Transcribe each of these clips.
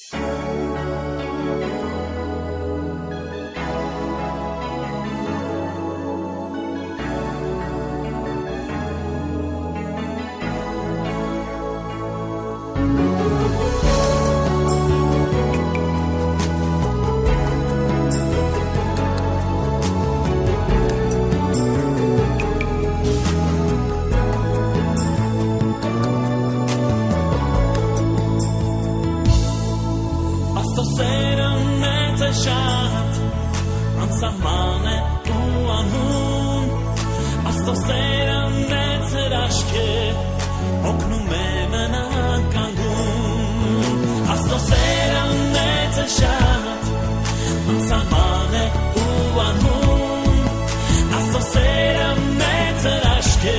Շատ անսահման է ու անհուն Աստծո սերը մեծ հրաշք է օգնում է մնալ կանգուն Աստծո սերը մեծ է շատ անսահման է ու անհուն Աստծո սերը մեծ հրաշք է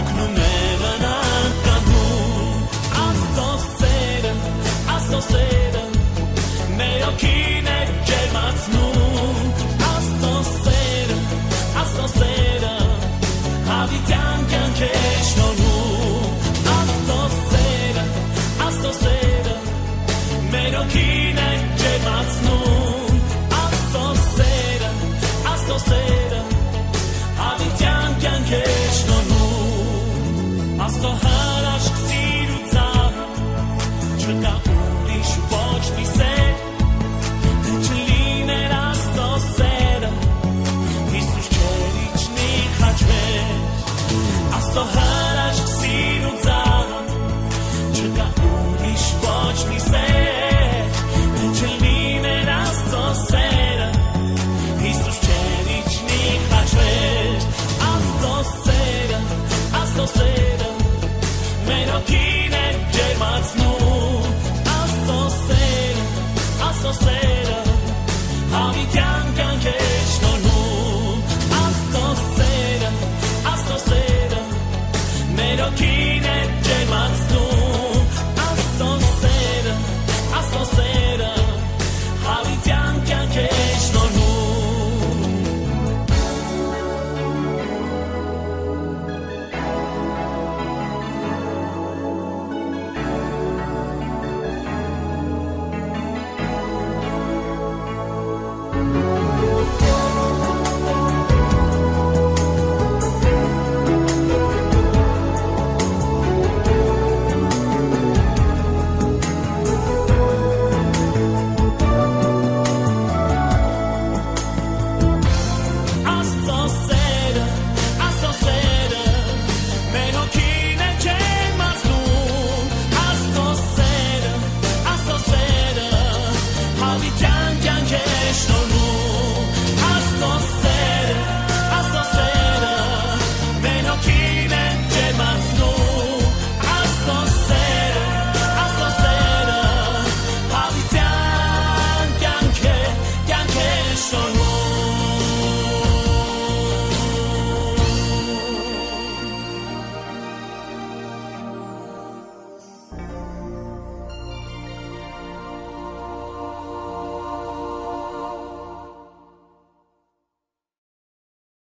օգնում է մնալ կանգուն Աստծո սերը մեր օգին է ջերմացնում Աստծո սերը հավիտյան կյանք է շնորհում Աստծո սերը մեր օգին է ջերմացնում Աստծո սերը հավիտյան կյանք է շնորհում Աստծո հրաշք սիրուցան չկա ուրիշ ոչ մի սեր So high